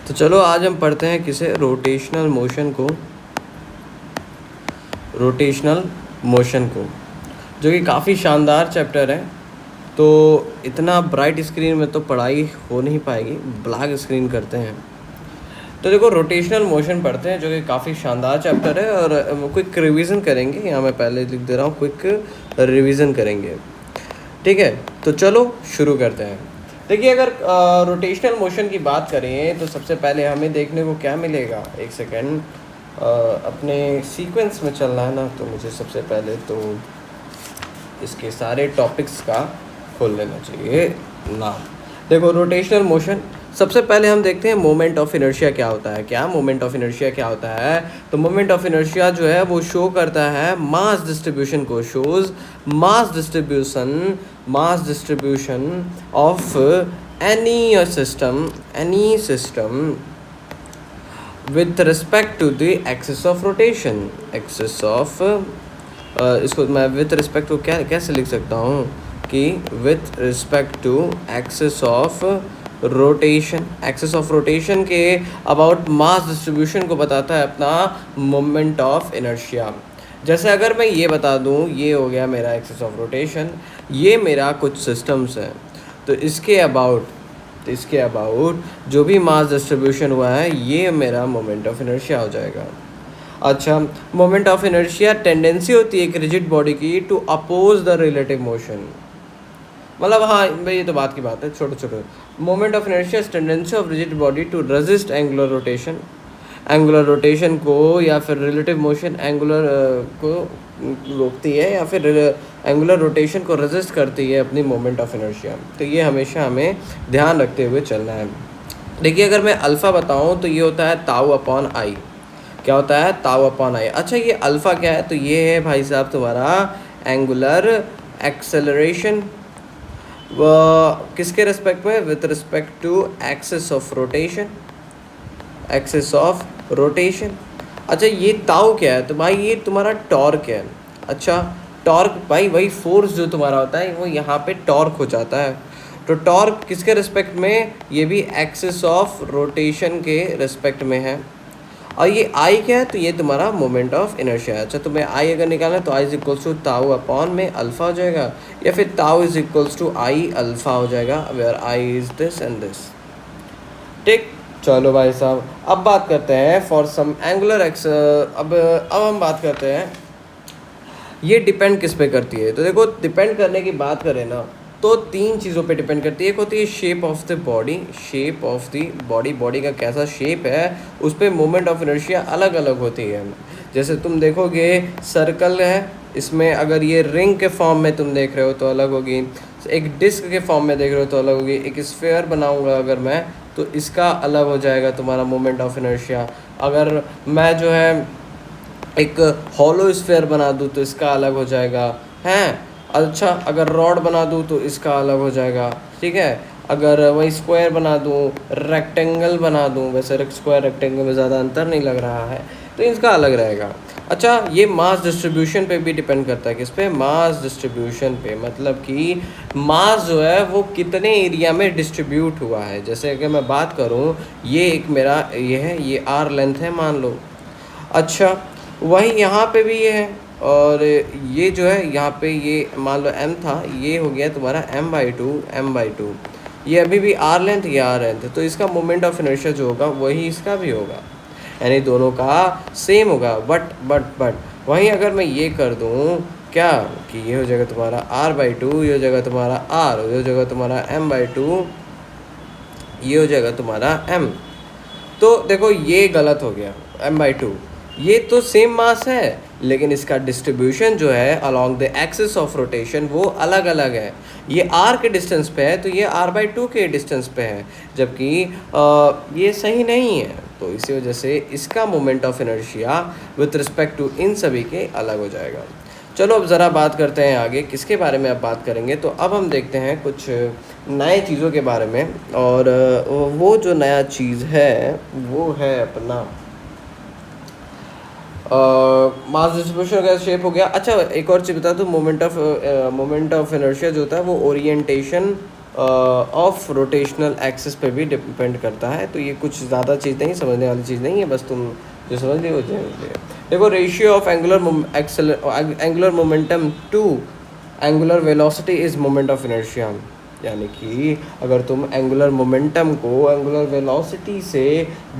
तो चलो आज हम पढ़ते हैं किसे रोटेशनल मोशन को जो कि काफ़ी शानदार चैप्टर है। तो इतना ब्राइट स्क्रीन में तो पढ़ाई हो नहीं पाएगी, ब्लैक स्क्रीन करते हैं। तो देखो रोटेशनल मोशन पढ़ते हैं जो कि काफ़ी शानदार चैप्टर है और क्विक रिवीजन करेंगे। यहाँ मैं पहले लिख दे रहा हूँ, क्विक रिवीजन करेंगे। ठीक है, तो चलो शुरू करते हैं। देखिए अगर रोटेशनल मोशन की बात करें तो सबसे पहले हमें देखने को क्या मिलेगा। एक सेकेंड, अपने सीक्वेंस में चलना है ना, तो मुझे सबसे पहले तो इसके सारे टॉपिक्स का खोल लेना चाहिए नाम। देखो रोटेशनल मोशन, सबसे पहले हम देखते हैं मोमेंट ऑफ इनर्शिया क्या होता है। क्या मोमेंट ऑफ इनर्शिया क्या होता है? तो मोमेंट ऑफ इनर्शिया जो है वो शो करता है मास डिस्ट्रीब्यूशन को, shows mass distribution of any system with respect to the axis of rotation. Axis of इसको मैं विथ रिस्पेक्ट को कैसे लिख सकता हूँ कि with respect to axis of rotation. Axis of rotation के अबाउट मास डिस्ट्रीब्यूशन को बताता है अपना मोमेंट ऑफ इनर्शिया। जैसे अगर मैं ये बता दूँ, ये हो गया मेरा एक्सिस ऑफ रोटेशन, ये मेरा कुछ सिस्टम्स हैं, तो इसके अबाउट जो भी मास डिस्ट्रीब्यूशन हुआ है ये मेरा मोमेंट ऑफ इनर्शिया हो जाएगा। अच्छा, मोमेंट ऑफ इनर्शिया टेंडेंसी होती है एक रिजिड बॉडी की to oppose the relative motion. मतलब हाँ भाई, ये तो बात की बात है, छोटे moment of inertia tendency of rigid body to resist angular rotation को, या फिर रिलेटिव मोशन एंगुलर को रोकती है, या फिर एंगुलर रोटेशन को रेजिस्ट करती है अपनी मोमेंट ऑफ इनर्शिया। तो ये हमेशा हमें ध्यान रखते हुए चलना है। देखिए अगर मैं अल्फ़ा बताऊँ तो ये होता है ताऊ अपॉन आई। क्या होता है? ताऊ अपॉन आई। अच्छा, ये अल्फ़ा क्या है? तो ये है भाई साहब तुम्हारा एंगुलर एक्सेलरेशन। किसके रिस्पेक्ट में? With respect to axis of rotation. अच्छा, ये ताऊ क्या है? तो भाई ये तुम्हारा टॉर्क है। अच्छा, टॉर्क भाई वही फोर्स जो तुम्हारा होता है वो यहाँ पे टॉर्क हो जाता है। तो टॉर्क किसके रिस्पेक्ट में? ये भी एक्सिस ऑफ रोटेशन के रिस्पेक्ट में है। और ये आई क्या है? तो ये तुम्हारा मोमेंट ऑफ इनर्शिया है। अच्छा, तुम्हें आई अगर निकालना है तो I is equals to tau upon में अल्फ़ा हो जाएगा, या फिर tau is equals to I alpha हो जाएगा, where I is this and this. ठीक, चलो भाई साहब अब बात करते हैं फॉर सम एंगुलर एक्स। अब हम बात करते हैं ये डिपेंड किस पे करती है। तो देखो डिपेंड करने की बात करें ना तो तीन चीज़ों पे डिपेंड करती है। एक होती है shape of the body, body का कैसा शेप है उस पर मोमेंट ऑफ इनर्शिया अलग अलग होती है। जैसे तुम देखोगे सर्कल है, इसमें अगर ये रिंग के फॉर्म में तुम देख रहे हो तो अलग होगी, एक डिस्क के फॉर्म में देख रहे हो तो अलग होगी, एक स्फीयर बनाऊंगा अगर मैं तो इसका अलग हो जाएगा तुम्हारा मोमेंट ऑफ इनर्शिया। अगर मैं जो है एक हॉलो स्फीयर बना दूँ तो इसका अलग हो जाएगा हैं। अच्छा, अगर रॉड बना दूँ तो इसका अलग हो जाएगा। ठीक है, अगर वही स्क्वायर बना दूँ, रेक्टेंगल बना दूँ, वैसे स्क्वायर रेक्टेंगल में ज़्यादा अंतर नहीं लग रहा है, तो इसका अलग रहेगा। अच्छा, ये मास डिस्ट्रीब्यूशन पे भी डिपेंड करता है। किस पे? मास डिस्ट्रीब्यूशन पे, मतलब कि मास जो है वो कितने एरिया में डिस्ट्रीब्यूट हुआ है। जैसे अगर मैं बात करूँ, ये एक मेरा ये है, ये आर लेंथ है मान लो। अच्छा, वही यहाँ पे भी ये है, और ये जो है यहाँ पे ये मान लो m था, ये हो गया तुम्हारा m/2। ये अभी भी आर लेंथ, ये आर लेंथ है, तो इसका मोमेंट ऑफ इनर्शिया जो होगा वही इसका भी होगा, यानी दोनों का सेम होगा। बट वहीं अगर मैं ये कर दूँ क्या कि ये हो जाएगा तुम्हारा r/2, ये हो जाएगा तुम्हारा r, ये हो जाएगा तुम्हारा m/2, ये हो जाएगा तुम्हारा m। तो देखो ये गलत हो गया, m/2 ये तो सेम मास है लेकिन इसका डिस्ट्रीब्यूशन जो है along the axis of rotation वो अलग अलग है। ये r के डिस्टेंस पे है तो ये r/2 के डिस्टेंस पे है, जबकि ये सही नहीं है। तो इसी वजह से इसका moment of inertia with respect to इन सभी के अलग हो जाएगा। चलो अब ज़रा बात करते हैं आगे किसके बारे में अब बात करेंगे। तो अब हम देखते हैं कुछ नए चीज़ों के बारे में, और वो जो नया चीज़ है वो है अपना मास डिस्ट्रीब्यूशन का शेप हो गया। अच्छा, एक और चीज़ बता दूँ, मोमेंट ऑफ इनर्शिया जो होता है वो ओरिएंटेशन ऑफ रोटेशनल एक्सिस पे भी डिपेंड करता है। तो ये कुछ ज़्यादा चीज़ नहीं, समझने वाली चीज़ नहीं है, बस तुम जो समझ लियो देखो ratio of angular momentum to angular velocity is moment of inertia. यानी कि अगर तुम एंगुलर मोमेंटम को एंगुलर वेलोसिटी से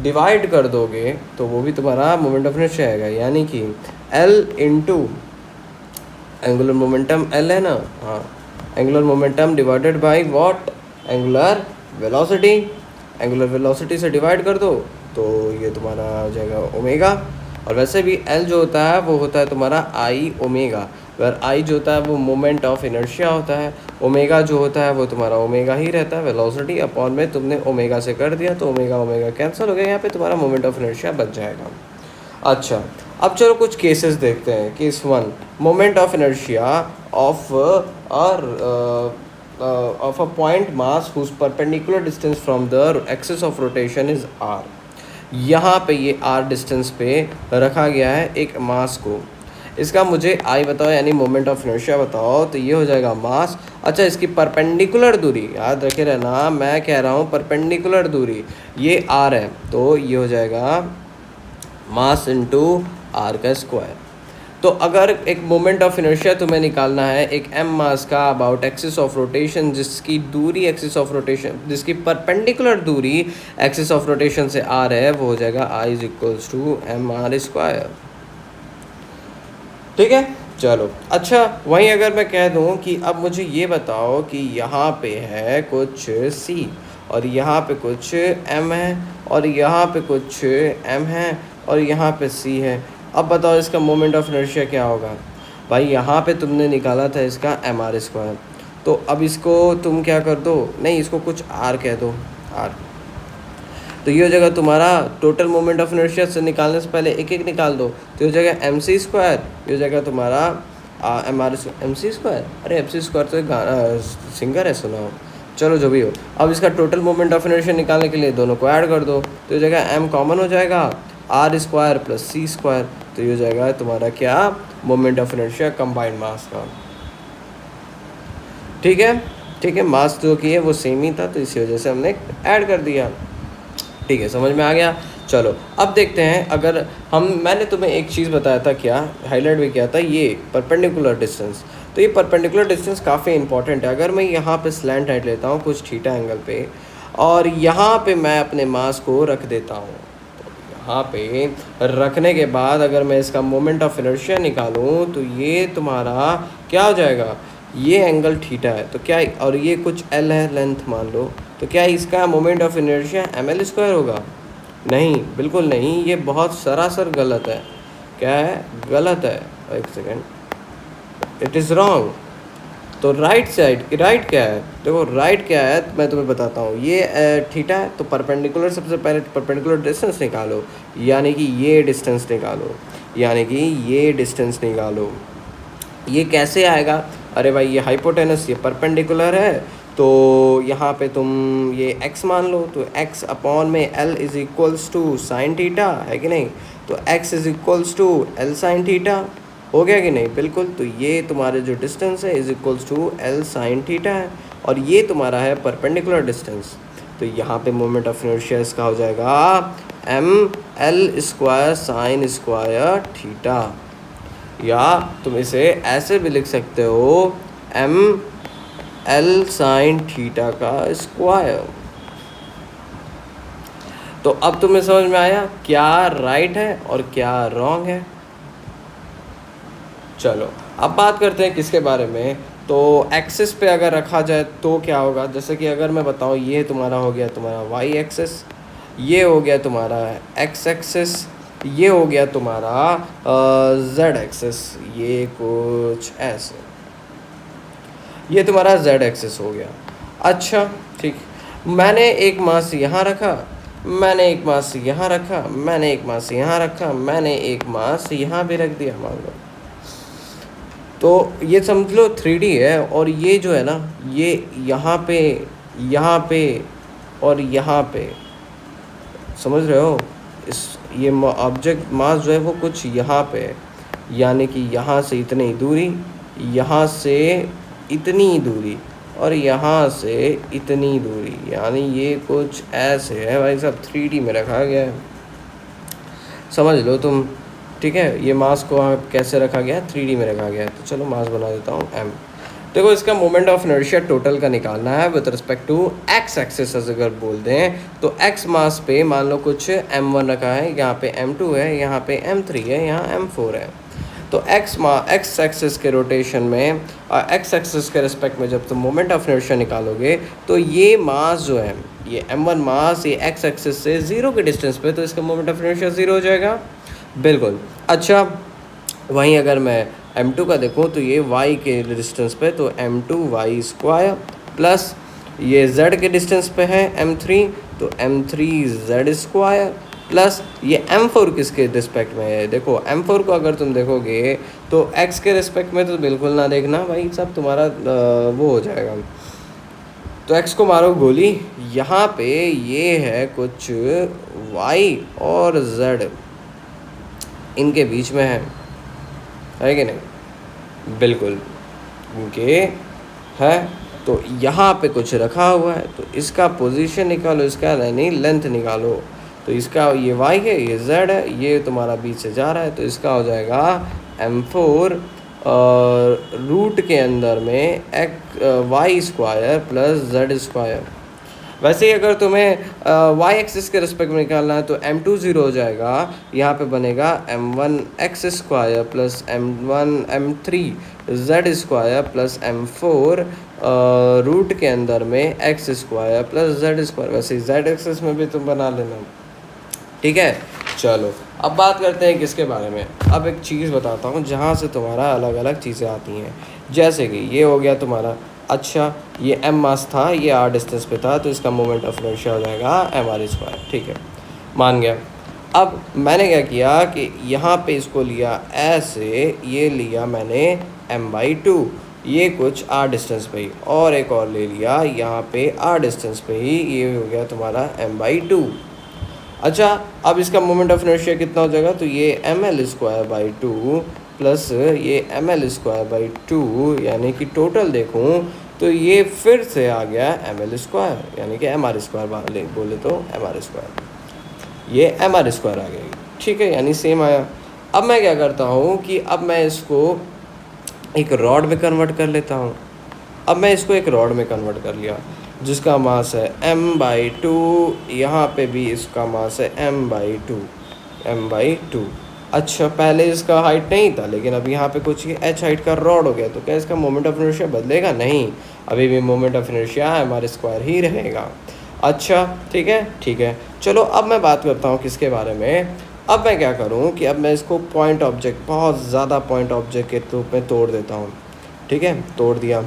डिवाइड कर दोगे तो वो भी तुम्हारा मोमेंट ऑफ इनर्शिया आएगा। यानी कि L into angular momentum L है ना, हाँ, angular momentum divided by what, angular velocity. Angular velocity से डिवाइड कर दो तो ये तुम्हारा आ जाएगा ओमेगा। और वैसे भी L जो होता है वो होता है तुम्हारा I ओमेगा, अगर I जो होता है वो मोमेंट ऑफ इनर्शिया होता है, ओमेगा जो होता है वो तुम्हारा ओमेगा ही रहता है, वेलोसिटी अपॉन में तुमने ओमेगा से कर दिया तो ओमेगा ओमेगा कैंसिल हो गया, यहाँ पे तुम्हारा मोमेंट ऑफ इनर्शिया बच जाएगा। अच्छा, अब चलो कुछ केसेस देखते हैं। Case 1, moment of inertia of a point mass whose perpendicular distance from the axis of rotation is r। यहाँ पे ये r डिस्टेंस पे रखा गया है एक मास को, इसका मुझे I बताओ यानी मोमेंट ऑफ इनर्शिया बताओ, तो ये हो जाएगा मास। अच्छा, इसकी परपेंडिकुलर दूरी याद रखे रहना, मैं कह रहा हूँ परपेंडिकुलर दूरी ये r है, तो ये हो जाएगा मास इंटू r का स्क्वायर। तो अगर एक मोमेंट ऑफ इनर्शिया तुम्हें निकालना है एक m मास का अबाउट एक्सिस ऑफ रोटेशन, जिसकी दूरी एक्सिस ऑफ रोटेशन, जिसकी परपेंडिकुलर दूरी एक्सिस ऑफ रोटेशन से r है, वो हो जाएगा I is equals to mr square. ठीक है, चलो। अच्छा, वहीं अगर मैं कह दूं कि अब मुझे ये बताओ कि यहाँ पे है कुछ c और यहाँ पे कुछ m है और यहाँ पे कुछ m है और यहाँ पे c है, अब बताओ इसका मोमेंट ऑफ इनर्शिया क्या होगा। भाई यहाँ पे तुमने निकाला था इसका mr स्क्वायर, तो अब इसको तुम क्या कर दो, नहीं इसको कुछ r कह दो, r, तो ये हो जाएगा तुम्हारा टोटल मोमेंट ऑफ इनर्शिया से निकालने से पहले एक एक निकाल दो, तो ये हो जाएगा mc स्क्वायर, ये हो जाएगा तुम्हारा mc स्क्वायर, अरे mc स्क्वायर तो एक गाना सिंगर है, सुनाओ, चलो जो भी हो। अब इसका टोटल मोमेंट ऑफ इनर्शिया निकालने के लिए दोनों को ऐड कर दो, तो ये जगह m कॉमन हो जाएगा, r square plus c square, तो ये हो जाएगा तुम्हारा क्या, मोमेंट ऑफ इनर्शिया कंबाइंड मास का। ठीक है, ठीक है, मास जो की है वो सेम ही था, तो इसी वजह से हमने ऐड कर दिया। ठीक है, समझ में आ गया। चलो अब देखते हैं, अगर मैंने तुम्हें एक चीज़ बताया था, क्या हाईलाइट भी किया था, ये परपेंडिकुलर डिस्टेंस। तो ये परपेंडिकुलर डिस्टेंस काफ़ी इंपॉर्टेंट है। अगर मैं यहाँ पे स्लैंट हाइट लेता हूँ कुछ थीटा एंगल पे और यहाँ पे मैं अपने मास को रख देता हूँ, तो यहाँ पे रखने के बाद अगर मैं इसका मोमेंट ऑफ इनर्शिया निकालूँ तो ये तुम्हारा क्या हो जाएगा, ये एंगल थीटा है, तो क्या, और ये कुछ l है लेंथ मान लो, तो क्या इसका moment of inertia ml square होगा? नहीं, बिल्कुल नहीं, ये बहुत सरासर गलत है। क्या है? गलत है, एक सेकेंड, इट इज़ रॉन्ग। तो राइट साइड, राइट क्या है, देखो राइट क्या है मैं तुम्हें बताता हूँ। ये थीटा है, तो परपेंडिकुलर, सबसे पहले परपेंडिकुलर डिस्टेंस निकालो, यानी कि ये डिस्टेंस निकालो, यानी कि ये डिस्टेंस निकालो। ये कैसे आएगा? अरे भाई ये हाइपोटेनस, ये परपेंडिकुलर है, तो यहाँ पे तुम ये x मान लो, तो x अपॉन में l is equals to sine theta, है कि नहीं? तो x is equals to l sine theta, हो गया कि नहीं? बिल्कुल। तो ये तुम्हारे जो डिस्टेंस है is equals to l sine theta है, और ये तुम्हारा है परपेंडिकुलर डिस्टेंस। तो यहाँ पे मोमेंट ऑफ इनर्शिया इसका हो जाएगा ml square sine square theta, या तुम इसे ऐसे भी लिख सकते हो ml साइन थीटा का स्क्वायर। तो अब तुम्हें समझ में आया क्या राइट है और क्या रॉन्ग है। चलो अब बात करते हैं किसके बारे में, तो एक्सिस पे अगर रखा जाए तो क्या होगा। जैसे कि अगर मैं बताऊँ, ये तुम्हारा हो गया तुम्हारा वाई एक्सिस, ये हो गया तुम्हारा एक्स एक्सिस, ये हो गया तुम्हारा जेड एक्सिस, ये कुछ ऐसे, ये तुम्हारा जेड एक्सिस हो गया। अच्छा ठीक, मैंने एक मास यहाँ रखा, मैंने एक मास यहाँ रखा, मैंने एक मास यहाँ रखा, मैंने एक मास यहाँ भी रख दिया मान लो, तो ये समझ लो 3D है। और ये जो है ना, ये यहाँ पे और यहाँ पे, समझ रहे हो, इस ये ऑब्जेक्ट मास जो है वो कुछ यहाँ पे है, यानी कि यहाँ से इतनी दूरी, यहाँ से इतनी दूरी, और यहाँ से इतनी दूरी, यानी ये कुछ ऐसे है भाई साहब, 3D में रखा गया है, समझ लो तुम। ठीक है, ये मास को कैसे रखा गया है, 3D में रखा गया है। तो चलो मास बना देता हूँ m। देखो इसका मोमेंट ऑफ इनर्शिया टोटल का निकालना है with respect to X axis. अगर बोलते हैं तो एक्स मास पे मान लो कुछ m1 रखा है, यहाँ पे m2 है, यहाँ पे m3 है, यहाँ m4 है। तो एक्स एक्सिस के रोटेशन में एक्स एक्सिस के रिस्पेक्ट में जब तुम मोमेंट ऑफ इनर्शिया निकालोगे तो ये मास जो है, ये m1 मास, ये एक्स एक्सिस से 0 के डिस्टेंस पे, तो इसका मोमेंट ऑफ इनर्शिया 0 हो जाएगा। बिल्कुल। अच्छा, वहीं अगर मैं m2 का देखूँ तो ये y के डिस्टेंस पे, तो m2y स्क्वायर प्लस ये z के डिस्टेंस पे है m3, तो m3z स्क्वायर प्लस ये m4 किसके रिस्पेक्ट में है। देखो m4 को अगर तुम देखोगे तो x के रिस्पेक्ट में तो बिल्कुल ना देखना भाई, सब तुम्हारा वो हो जाएगा। तो x को मारो गोली, यहाँ पे ये है कुछ y और z इनके बीच में है कि नहीं, बिल्कुल इनके है। तो यहाँ पे कुछ रखा हुआ है, तो इसका पोजीशन निकालो, इसका यानी लेंथ निकालो। तो इसका ये y है, ये z है, ये तुम्हारा बीच से जा रहा है, तो इसका हो जाएगा m4 रूट के अंदर में y square plus z square. वैसे ही अगर तुम्हें y एक्सिस के रिस्पेक्ट में निकालना है तो m2 0 हो जाएगा, यहाँ पे बनेगा m1 x square plus m3 z square plus m4 root के अंदर में x square plus z square. वैसे z एक्सिस में भी तुम बना लेना, ठीक है। चलो अब बात करते हैं किसके बारे में। अब एक चीज़ बताता हूँ जहाँ से तुम्हारा अलग अलग चीज़ें आती हैं, जैसे कि ये हो गया तुम्हारा, अच्छा ये m मास था, ये r डिस्टेंस पे था, तो इसका मोमेंट ऑफ इनर्शिया हो जाएगा mr स्क्वायर, ठीक है, मान गया। अब मैंने क्या किया कि यहाँ पे इसको लिया ऐसे, ये लिया मैंने m/2, ये कुछ r डिस्टेंस पे ही, और एक और ले लिया यहाँ पे r डिस्टेंस पे ही, ये हो गया तुम्हारा m/2। अच्छा, अब इसका मोमेंट ऑफ इनर्शिया कितना हो जाएगा, तो ये ml स्क्वायर बाई 2 प्लस ये ml स्क्वायर बाई 2, यानी कि टोटल देखूं तो ये फिर से आ गया ml स्क्वायर, यानी कि mr स्क्वायर बोले तो mr स्क्वायर, ये mr स्क्वायर आ गई, ठीक है, यानी सेम आया। अब मैं क्या करता हूँ कि अब मैं इसको एक रॉड में कन्वर्ट कर लेता हूँ। अब मैं इसको एक रॉड में कन्वर्ट कर लिया जिसका मास है m/2, यहाँ पे भी इसका मास है m/2। अच्छा, पहले इसका हाइट नहीं था, लेकिन अब यहाँ पे कुछ h हाइट का रॉड हो गया, तो क्या इसका मोमेंट ऑफ इनर्शिया बदलेगा? नहीं, अभी भी moment of inertia mr square ही रहेगा। अच्छा ठीक है। चलो अब मैं बात करता हूँ किसके बारे में। अब मैं क्या करूँ कि अब मैं इसको पॉइंट ऑब्जेक्ट, बहुत ज़्यादा पॉइंट ऑब्जेक्ट के रूप में तोड़ देता हूँ, ठीक है, तोड़ दिया।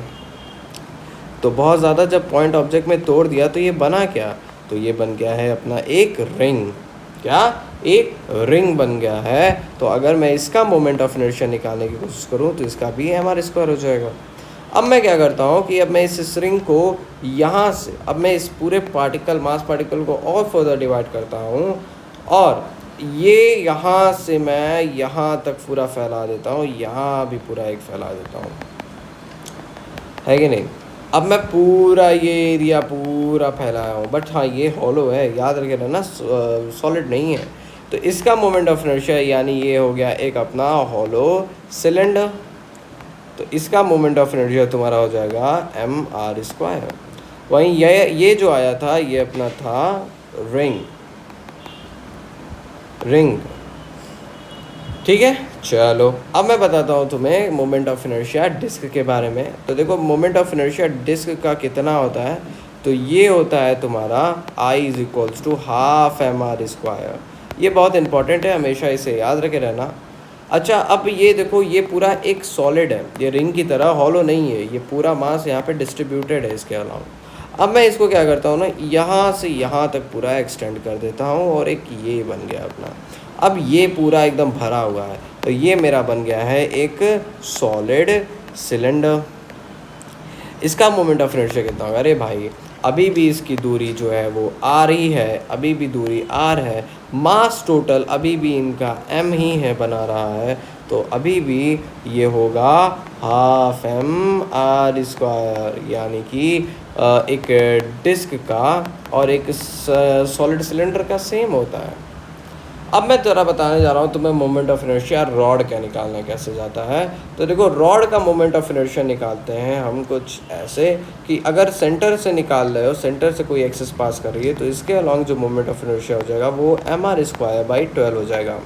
तो बहुत ज़्यादा जब पॉइंट ऑब्जेक्ट में तोड़ दिया तो ये बना क्या, तो ये बन गया है अपना एक रिंग। क्या? एक रिंग बन गया है। तो अगर मैं इसका मोमेंट ऑफ इनर्शिया निकालने की कोशिश करूँ तो इसका भी mr स्क्वायर हो जाएगा। अब मैं क्या करता हूँ कि अब मैं इस रिंग को यहाँ से, अब मैं इस पूरे पार्टिकल, मास पार्टिकल को और फर्दर डिवाइड करता हूँ, और ये यहाँ से मैं यहाँ तक पूरा फैला देता हूँ, यहाँ भी पूरा एक फैला देता हूँ, है कि नहीं। अब मैं पूरा ये एरिया पूरा फैलाया हूँ, बट हाँ ये हॉलो है, याद रखे रहना, सॉलिड नहीं है। तो इसका मोमेंट ऑफ इनर्शिया यानी ये हो गया एक अपना हॉलो सिलेंडर, तो इसका मोमेंट ऑफ इनर्शिया तुम्हारा हो जाएगा mr स्क्वायर। वहीं ये जो आया था ये अपना था रिंग, ठीक है। चलो अब मैं बताता हूँ तुम्हें मोमेंट ऑफ इनर्शिया डिस्क के बारे में। तो देखो मोमेंट ऑफ इनर्शिया डिस्क का कितना होता है, तो ये होता है तुम्हारा I is equals to half mr square. ये बहुत इंपॉर्टेंट है, हमेशा इसे याद रखे रहना। अच्छा, अब ये देखो ये पूरा एक सॉलिड है, ये रिंग की तरह हॉलो नहीं है, ये पूरा मास यहाँ पे डिस्ट्रीब्यूटेड है इसके अलावा। अब मैं इसको क्या करता हूँ ना, यहाँ से यहाँ तक पूरा एक्सटेंड कर देता हूँ, और एक ये बन गया अपना। अब ये पूरा एकदम भरा हुआ है, तो ये मेरा बन गया है एक सॉलिड सिलेंडर। इसका मोमेंट ऑफ इनर्शिया कितना होगा? अरे भाई अभी भी इसकी दूरी जो है वो r ही है, अभी भी दूरी r है, मास टोटल अभी भी इनका m ही है बना रहा है, तो अभी भी ये होगा हाफ एम आर स्क्वायर, यानी कि एक डिस्क का और एक सॉलिड सिलेंडर का सेम होता है। अब मैं तेरा बताने जा रहा हूँ तुम्हें मोमेंट ऑफ इनर्शिया रॉड क्या निकालना कैसे जाता है। तो देखो रॉड का मोमेंट ऑफ इनर्शिया निकालते हैं हम कुछ ऐसे कि अगर सेंटर से निकाल रहे हो, सेंटर से कोई एक्सिस पास कर रही है, तो इसके अलॉन्ग जो मोमेंट ऑफ इनर्शिया हो जाएगा वो mr²/12 हो जाएगा।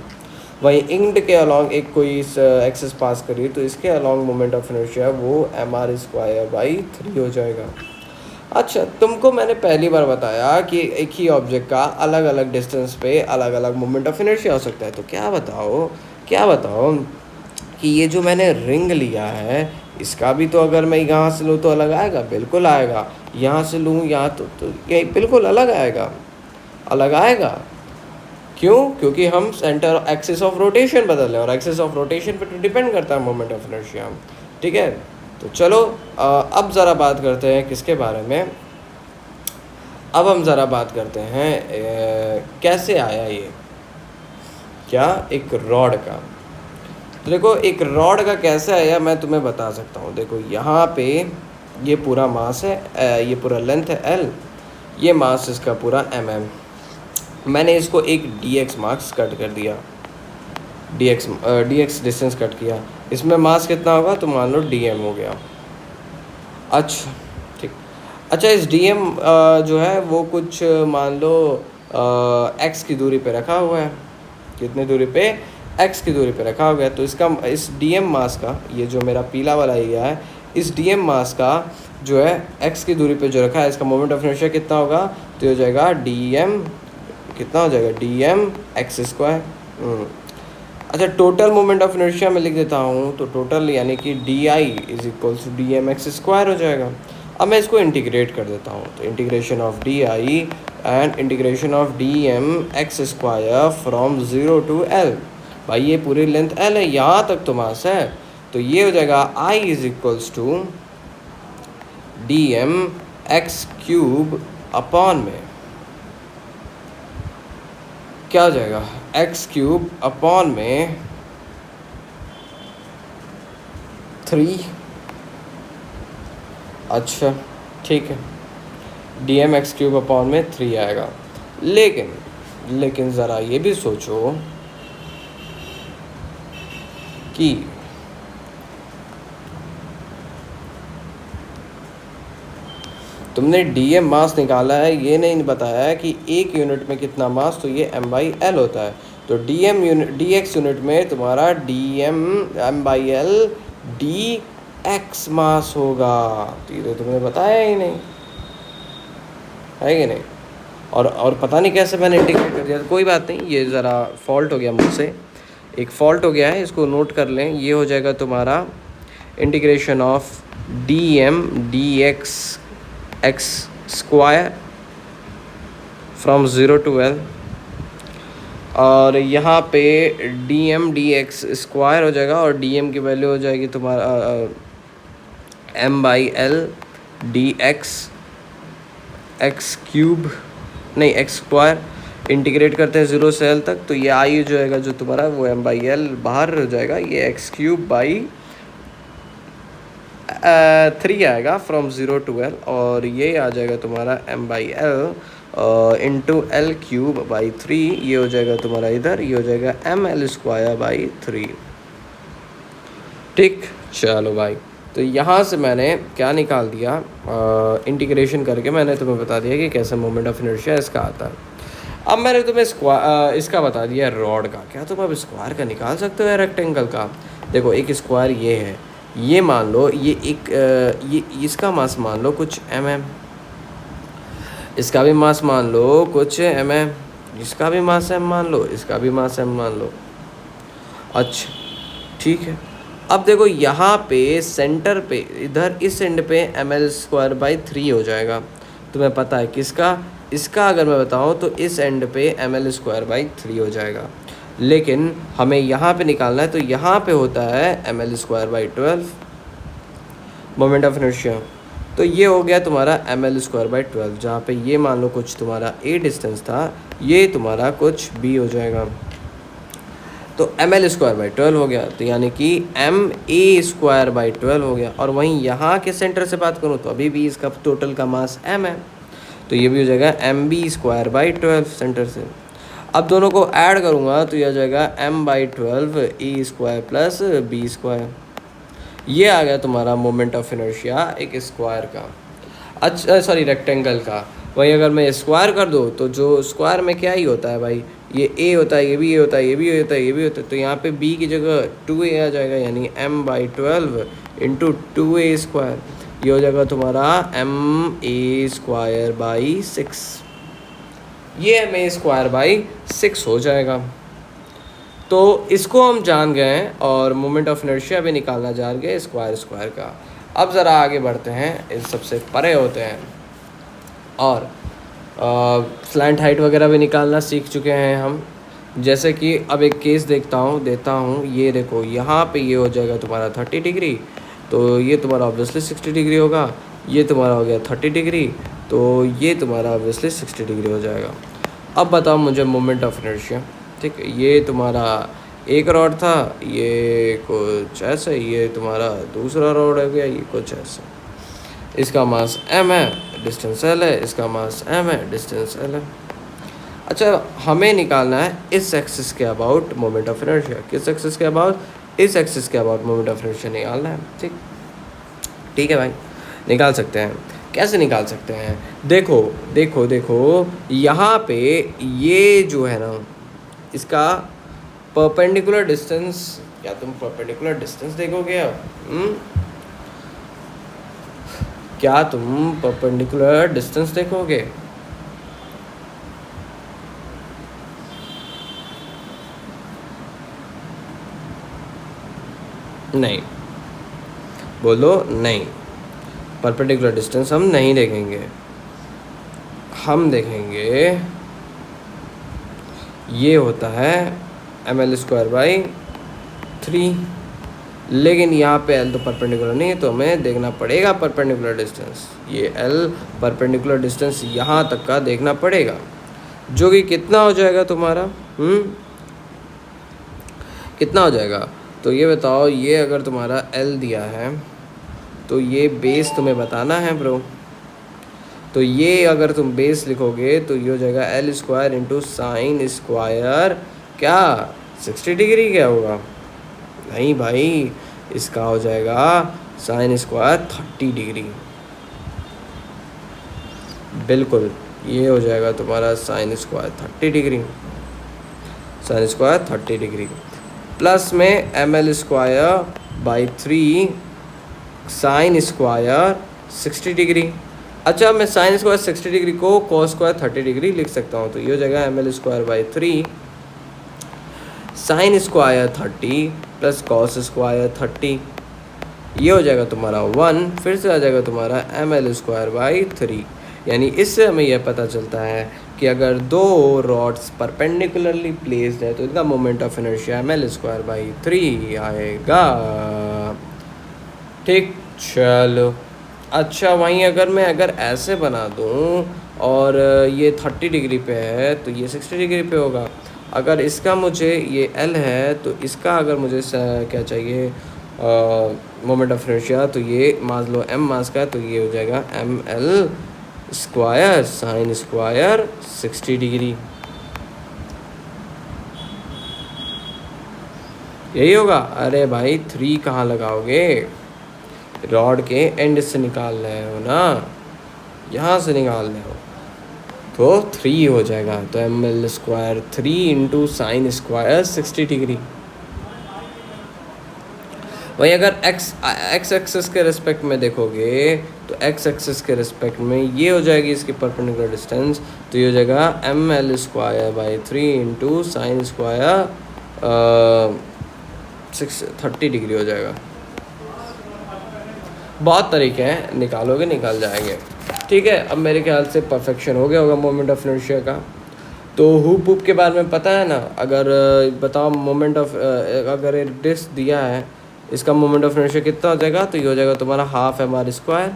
वहीं इंड के अलॉन्ग एक कोई एक्सिस पास करिए तो इसके अलॉन्ग मोमेंट ऑफ इनर्शिया वो mr²/3 हो जाएगा। अच्छा, तुमको मैंने पहली बार बताया कि एक ही ऑब्जेक्ट का अलग अलग डिस्टेंस पे अलग अलग मोमेंट ऑफ इनर्शिया हो सकता है। तो क्या बताओ कि ये जो मैंने रिंग लिया है इसका भी तो अगर मैं यहाँ से लूँ तो अलग आएगा? बिल्कुल आएगा। यहाँ से लूँ यहाँ तो ये बिल्कुल अलग आएगा। क्यों? क्योंकि हम सेंटर एक्सिस ऑफ रोटेशन बदल रहे हैं और एक्सिस ऑफ रोटेशन पे तो डिपेंड करता है मोमेंट ऑफ इनर्शिया। ठीक है, तो चलो अब ज़रा बात करते हैं किसके बारे में। अब हम ज़रा बात करते हैं कैसे आया ये, क्या एक रॉड का। तो देखो एक रॉड का कैसे आया मैं तुम्हें बता सकता हूँ। देखो यहाँ पे ये पूरा मास है, ये पूरा लेंथ है l, ये मास इसका पूरा mm। मैंने इसको एक dx मार्क्स कट कर दिया, dx डिस्टेंस कट किया। इसमें मास कितना होगा तो मान लो dm हो गया। अच्छा ठीक, अच्छा इस dm जो है वो कुछ मान लो x की दूरी पे रखा हुआ है। कितनी दूरी पे? x की दूरी पे रखा हुआ है। तो इसका इस dm मास का, ये जो मेरा पीला वाला एरिया है, इस dm मास का जो है x की दूरी पे जो रखा है इसका मोमेंट ऑफ इनर्शिया कितना होगा? तो हो जाएगा dm, कितना हो जाएगा? dm x²। अच्छा टोटल मोमेंट ऑफ इनर्शिया में लिख देता हूँ, तो टोटल यानी कि di=dm x² हो जाएगा। अब मैं इसको इंटीग्रेट कर देता हूँ, तो integration of di and integration of dm x² from 0 to l। भाई ये पूरी लेंथ l है, यहाँ तक तो मास है, तो ये हो जाएगा I=dm x³ अपॉन में क्या हो जाएगा? x³ अपॉन में 3। अच्छा ठीक है, dm x³ अपॉन में 3 आएगा। लेकिन ज़रा ये भी सोचो कि तुमने dm मास निकाला है, ये नहीं बताया है कि एक यूनिट में कितना मास, तो ये m/l होता है। तो dx यूनिट में तुम्हारा dm m/l dx मास होगा। तो ये तो तुमने बताया ही नहीं है कि नहीं। और पता नहीं कैसे मैंने इंटीग्रेट कर दिया। तो कोई बात नहीं, ये ज़रा फॉल्ट हो गया मुझसे, एक फ़ॉल्ट हो गया है, इसको नोट कर लें। ये हो जाएगा तुम्हारा integration of dm dx x² from 0 to l, और यहाँ पे dm dx² हो जाएगा और dm की वैल्यू हो जाएगी तुम्हारा m/l dx x³ नहीं x²। इंटीग्रेट करते हैं 0 से l तक, तो ये आई जो आएगा जो तुम्हारा वो m/l बाहर हो जाएगा, ये x³/3 आएगा फ्रॉम 0 to l, और ये आ जाएगा तुम्हारा m/l इंटू l³/3। ये हो जाएगा तुम्हारा इधर, ये हो जाएगा ml²/3। ठीक, चलो भाई, तो यहाँ से मैंने क्या निकाल दिया, इंटीग्रेशन करके मैंने तुम्हें बता दिया कि कैसे मोमेंट ऑफ इनर्शिया इसका आता है। अब मैंने तुम्हें इसका बता दिया रॉड का। क्या तुम अब स्क्वायर का निकाल सकते हो या रेक्टेंगल का? देखो एक स्क्वायर ये है, ये मान लो ये एक ये इसका मास मान लो कुछ mm, इसका भी मास मान लो कुछ mm, इसका भी मास m मान लो, इसका भी मास m मान लो। अच्छा ठीक है, अब देखो यहाँ पे सेंटर पे इधर इस एंड पे ml²/3 हो जाएगा। तुम्हें पता है किसका? इसका अगर मैं बताऊँ तो इस एंड पे ml²/3 हो जाएगा, लेकिन हमें यहाँ पे निकालना है, तो यहाँ पे होता है ml²/12 मोमेंट ऑफ इनर्शिया। तो ये हो गया तुम्हारा ml²/12, जहाँ पे ये मान लो कुछ तुम्हारा a डिस्टेंस था, ये तुम्हारा कुछ b हो जाएगा। तो एम एल स्क्वायर बाई 12 हो गया, तो यानी कि एम ए स्क्वायर बाई 12 हो गया। और वहीं यहाँ के सेंटर से बात करूँ तो अभी भी इसका टोटल का मास एम है, तो ये भी हो जाएगा M B square by 12 centre से। अब दोनों को ऐड करूँगा तो यह हो जाएगा M by 12 A square plus B square. ये आ गया तुम्हारा मोमेंट ऑफ इनर्शिया एक स्क्वायर का, अच्छा सॉरी रेक्टेंगल का। वही अगर मैं स्क्वायर कर दूँ तो जो स्क्वायर में क्या ही होता है भाई, ये ए होता है, ये भी ए होता है, ये भी ए होता है, ये भी होता है, तो यहाँ पे बी की जगह 2a आ जाएगा, यानी m by 12 into 2a square. ये हो जाएगा तुम्हारा एम ए स्क्वायर बाई 6, ये एम ए स्क्वायर बाई 6 हो जाएगा। तो इसको हम जान गए हैं और मोमेंट ऑफ इनर्शिया भी निकालना जान गए स्क्वायर का। अब ज़रा आगे बढ़ते हैं, इन सबसे परे होते हैं और स्लैंट हाइट वगैरह भी निकालना सीख चुके हैं हम। जैसे कि अब एक केस देता हूँ, ये देखो यहाँ पे ये हो जाएगा तुम्हारा 30 डिग्री, तो ये तुम्हारा ऑब्वियसली 60 डिग्री होगा। ये तुम्हारा हो गया 30 डिग्री, तो ये तुम्हारा ऑब्वियसली 60 डिग्री हो जाएगा। अब बताओ मुझे मोमेंट ऑफ इनर्शिया, ठीक है। ये तुम्हारा एक रॉड था, ये कुछ ऐसे, ये तुम्हारा दूसरा रॉड हो गया, ये कुछ ऐसे। इसका मास m है, डिस्टेंस l है, इसका मास m है, डिस्टेंस l है। अच्छा, हमें निकालना है इस एक्सिस के अबाउट मोमेंट ऑफ इनर्शिया। किस एक्सिस के अबाउट? इस एक्सिस के अबाउट मोमेंट ऑफ इनर्शिया निकालना है, ठीक। ठीक है भाई, निकाल सकते हैं। कैसे निकाल सकते हैं? देखो देखो देखो, यहाँ पे ये जो है ना, इसका परपेंडिकुलर डिस्टेंस, क्या तुम परपेंडिकुलर डिस्टेंस देखोगे अब? क्या तुम परपेंडिकुलर डिस्टेंस देखोगे? नहीं, बोलो नहीं, परपेंडिकुलर डिस्टेंस हम नहीं देखेंगे। हम देखेंगे ये होता है एम एल स्क्वायर बाई 3, लेकिन यहाँ पे एल तो परपेंडिकुलर नहीं है, तो हमें देखना पड़ेगा परपेंडिकुलर डिस्टेंस। ये एल परपेंडिकुलर डिस्टेंस यहाँ तक का देखना पड़ेगा, जो कि कितना हो जाएगा तुम्हारा? कितना हो जाएगा? तो ये बताओ, ये अगर तुम्हारा एल दिया है तो ये बेस तुम्हें बताना है ब्रो। तो ये अगर तुम बेस लिखोगे तो ये हो जाएगा L square into sine square, क्या 60 डिग्री क्या होगा? नहीं भाई, इसका हो जाएगा साइन स्क्वायर 30 डिग्री। बिल्कुल, ये हो जाएगा तुम्हारा sine square 30 degree, sine square 30 degree plus में M L square by 3 sine square 60 degree. अच्छा, मैं साइन स्क्वायर 60 डिग्री को कॉस स्क्वायर 30 डिग्री लिख सकता हूँ, तो ये हो जाएगा M L square by 3 sine square 30 plus cos square 30, ये हो जाएगा तुम्हारा 1, फिर से आ जाएगा तुम्हारा एम एल स्क्वायर बाई 3। यानी इससे हमें यह पता चलता है कि अगर दो रॉड्स परपेंडिकुलरली प्लेस्ड है तो इनका moment of inertia M L square by 3 आएगा, ठीक। चलो, अच्छा, वहीं अगर ऐसे बना दूँ और ये 30 डिग्री पे है तो ये 60 डिग्री पे होगा। अगर इसका मुझे, ये L है, तो इसका अगर मुझे क्या चाहिए मोमेंट ऑफ इनर्शिया, तो ये मान लो m मास का है, तो ये हो जाएगा M L square sine square 60 degree, यही होगा। अरे भाई 3 कहाँ लगाओगे? रॉड के एंड से निकाल रहे हो ना, यहाँ से निकाल रहे हो, तो 3 हो जाएगा। तो M L square 3 into sine square 60 degree. वही अगर एक्स एक्सिस के रिस्पेक्ट में देखोगे तो एक्स एक्सिस के रिस्पेक्ट में ये हो जाएगी इसकी परपेंडिकुलर डिस्टेंस, तो ये हो जाएगा M L square by 3 into sine square 30 degree हो जाएगा। बहुत तरीके हैं, निकालोगे निकाल जाएंगे, ठीक है। अब मेरे ख्याल से परफेक्शन हो गया होगा मोमेंट ऑफ इनर्शिया का। तो हुप के बारे में पता है ना? अगर बताओ मोमेंट ऑफ, अगर एक डिस्क दिया है, इसका मोमेंट ऑफ इनर्शिया कितना हो जाएगा? तो ये हो जाएगा तुम्हारा हाफ एम आर स्क्वायर।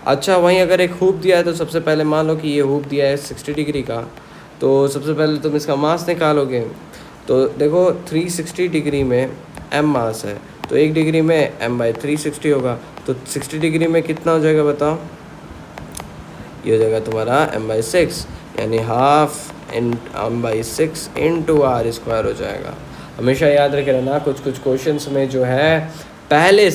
अच्छा, वहीं अगर एक हुप दिया है तो सबसे पहले मान लो कि ये हुप दिया है 60 डिग्री का, तो सबसे पहले तुम इसका मास निकालोगे। तो देखो 360 डिग्री में m मास है, तो 1 डिग्री में m/360 होगा, तो 60 डिग्री में कितना हो जाएगा बताओ? ये हो जाएगा तुम्हारा m/6, यानी हाफ इन m/6 इंटू आर स्क्वायर हो जाएगा। हमेशा याद रखे रहना, कुछ कुछ क्वेश्चंस में जो है पहले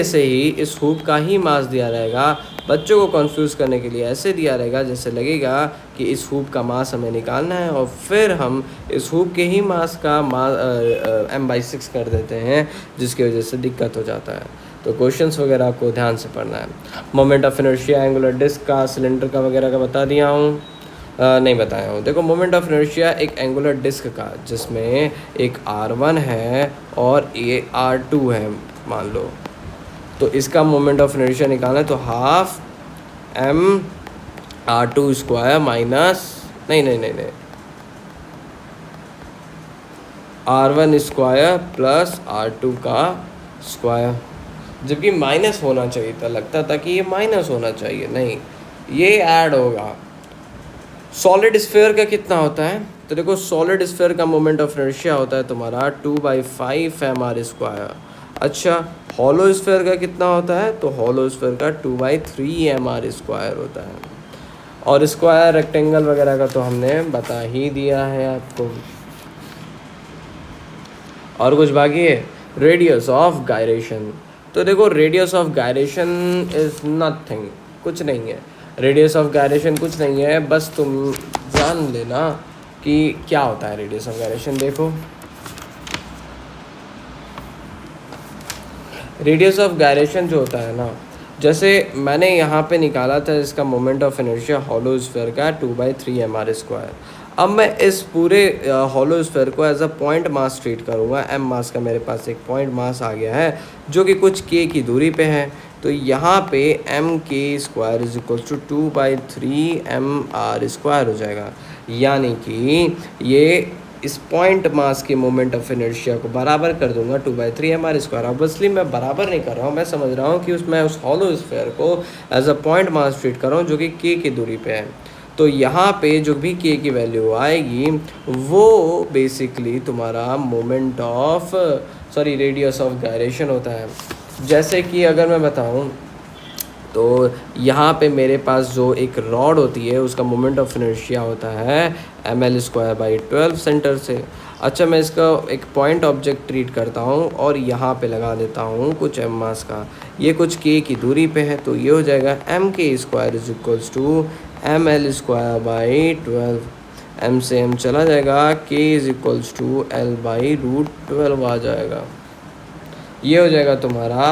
से ही इस हुप का ही मास दिया रहेगा। बच्चों को कंफ्यूज करने के लिए ऐसे दिया रहेगा जैसे लगेगा कि इस हुप का मास हमें निकालना है, और फिर हम इस हुप के ही मास का m/6 कर देते हैं, जिसकी वजह से दिक्कत हो जाता है। तो क्वेश्चंस वगैरह आपको ध्यान से पढ़ना है। Moment of inertia angular disc का, सिलेंडर का वगैरह का बता दिया हूँ, नहीं बताया हूँ। देखो मोमेंट ऑफ इनर्शिया एक एंगुलर डिस्क का, जिसमें एक R1 है और ये R2 है मान लो, तो इसका मोमेंट ऑफ इनर्शिया निकालना है, तो हाफ m/r2 स्क्वायर माइनस नहीं R1 स्क्वायर प्लस R2 का स्क्वायर, जबकि माइनस होना चाहिए था, लगता था कि ये माइनस होना चाहिए, नहीं ये ऐड होगा। सॉलिड स्फीयर का कितना होता है? तो देखो सॉलिड स्फीयर का मोमेंट ऑफ इनर्शिया होता है तुम्हारा 2/5 mr स्क्वायर। अच्छा, हॉलो स्फीयर का कितना होता है? तो हॉलो स्फीयर का 2/3 mr स्क्वायर होता है। और स्क्वायर रेक्टेंगल वगैरह का तो हमने बता ही दिया है आपको। और कुछ बाकी है? Radius of gyration. तो देखो radius of gyration is nothing, कुछ नहीं है। रेडियस ऑफ गायरेशन कुछ नहीं है, बस तुम जान लेना कि क्या होता है रेडियस ऑफ गायरेशन। देखो रेडियस ऑफ गायरेशन जो होता है ना, जैसे मैंने यहाँ पे निकाला था इसका moment of inertia hollow sphere का 2/3 mr स्क्वायर। अब मैं इस पूरे हॉलो स्फीयर को as a point mass treat करूँगा। m मास का मेरे पास एक पॉइंट मास आ गया है जो कि कुछ k की दूरी पे है, तो यहाँ पे m² square is equal to 2/3 mr square हो जाएगा। यानी कि ये इस पॉइंट मास के मोमेंट ऑफ इनर्शिया को बराबर कर दूंगा 2/3 mr स्क्वायर। ऑब्वियसली मैं बराबर नहीं कर रहा हूँ, मैं समझ रहा हूँ कि मैं उस हॉलो स्फीयर को as a point mass treat कर रहा हूँ जो कि k की दूरी पे है। तो यहाँ पे जो भी k की वैल्यू आएगी वो बेसिकली तुम्हारा moment of radius of gyration होता है। जैसे कि अगर मैं बताऊँ तो यहाँ पे मेरे पास जो एक रॉड होती है उसका मोमेंट ऑफ इनर्शिया होता है ml²/12 सेंटर से। अच्छा, मैं इसका एक पॉइंट ऑब्जेक्ट ट्रीट करता हूँ और यहाँ पे लगा देता हूँ कुछ m मास का, ये कुछ k की दूरी पे है, तो ये हो जाएगा mk² is equals to ml²/12। m से m चला जाएगा, k is equals to l/√12 आ जाएगा। ये हो जाएगा तुम्हारा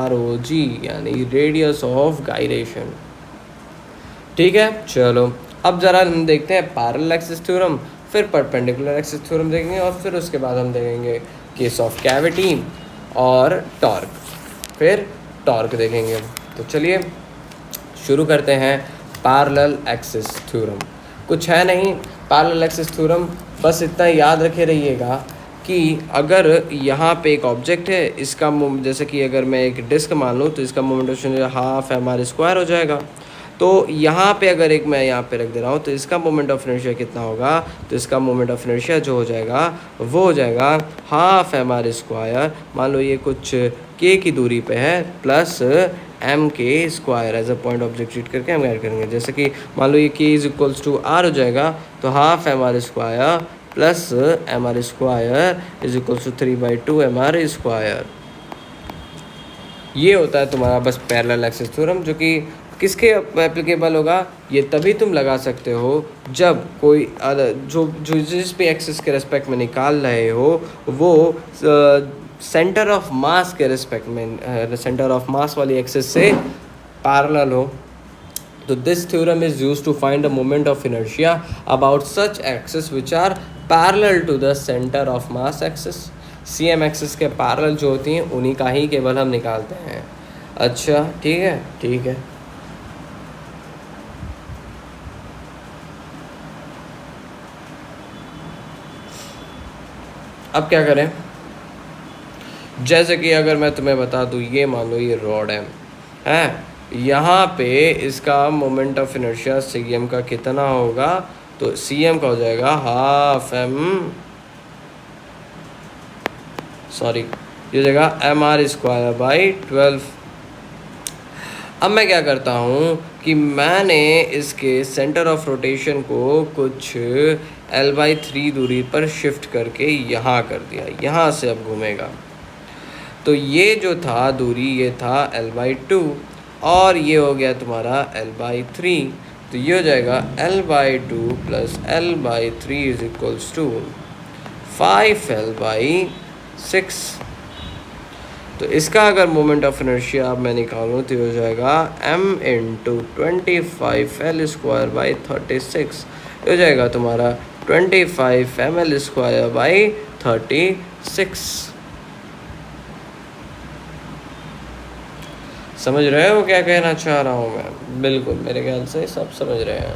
ROG यानी रेडियस ऑफ गायरेशन। ठीक है, चलो अब ज़रा हम देखते हैं पैरेलल एक्सिस थ्योरम, फिर परपेंडिकुलर एक्सिस थ्योरम देखेंगे, और फिर उसके बाद हम देखेंगे केस ऑफ कैविटी और टॉर्क, फिर टॉर्क देखेंगे। तो चलिए शुरू करते हैं पैरेलल एक्सिस थ्योरम। कुछ है नहीं पैरेलल एक्सिस थ्योरम, बस इतना याद रखे रहिएगा कि अगर यहाँ पे एक ऑब्जेक्ट है, इसका जैसे कि अगर मैं एक डिस्क मान लूँ तो इसका moment of inertia half mr square हो जाएगा। तो यहाँ पे अगर एक मैं यहाँ पे रख दे रहा हूँ तो इसका मोमेंट ऑफ इनर्शिया कितना होगा? तो इसका मोमेंट ऑफ इनर्शिया जो हो जाएगा वो हो जाएगा हाफ mr स्क्वायर, मान लो ये कुछ k की दूरी पे है, plus mk square as a point object treat करके हम ऐड करेंगे। जैसे कि मान लो ये k is equals to r हो जाएगा, तो half mr square plus mr square is equals to 3/2 mr square. ये होता है तुम्हारा बस पैरेलल एक्सिस थ्योरम, जो कि किसके एप्लीकेबल होगा? ये तभी तुम लगा सकते हो जब कोई जो जिस भी एक्सिस के रेस्पेक्ट में निकाल रहे हो वो सेंटर ऑफ मास के रेस्पेक्ट में, सेंटर ऑफ मास वाली एक्सिस से पैरेलल हो। तो this theorem is used to find the moment of inertia about such axis which are parallel to the centre of mass axis. CM axis के parallel जो होती हैं उन्हीं का ही केवल हम निकालते हैं। अच्छा ठीक है, ठीक है। अब क्या करें? जैसे कि अगर मैं तुम्हें बता दूँ, ये मान लो ये रॉड है यहाँ पे इसका मोमेंट ऑफ इनर्शिया CM का कितना होगा? तो सी एम का हो जाएगा हाफ एम, सॉरी ये हो जाएगा एम आर स्क्वायर बाई 12। अब मैं क्या करता हूँ कि मैंने इसके सेंटर ऑफ रोटेशन को कुछ L/3 दूरी पर शिफ्ट करके यहाँ कर दिया, यहाँ से अब घूमेगा। तो ये जो था दूरी ये था L/2 और ये हो गया तुम्हारा L/3। तो ये हो जाएगा L/2 plus L/3 is equals to 5L/6। तो इसका अगर मोमेंट ऑफ इनर्शिया अब मैं निकालूँ तो हो जाएगा m इंटू 25L²/36 हो जाएगा तुम्हारा 25mL²/36। समझ रहे हो क्या कहना चाह रहा हूँ मैं? बिल्कुल, मेरे ख्याल से सब समझ रहे हैं।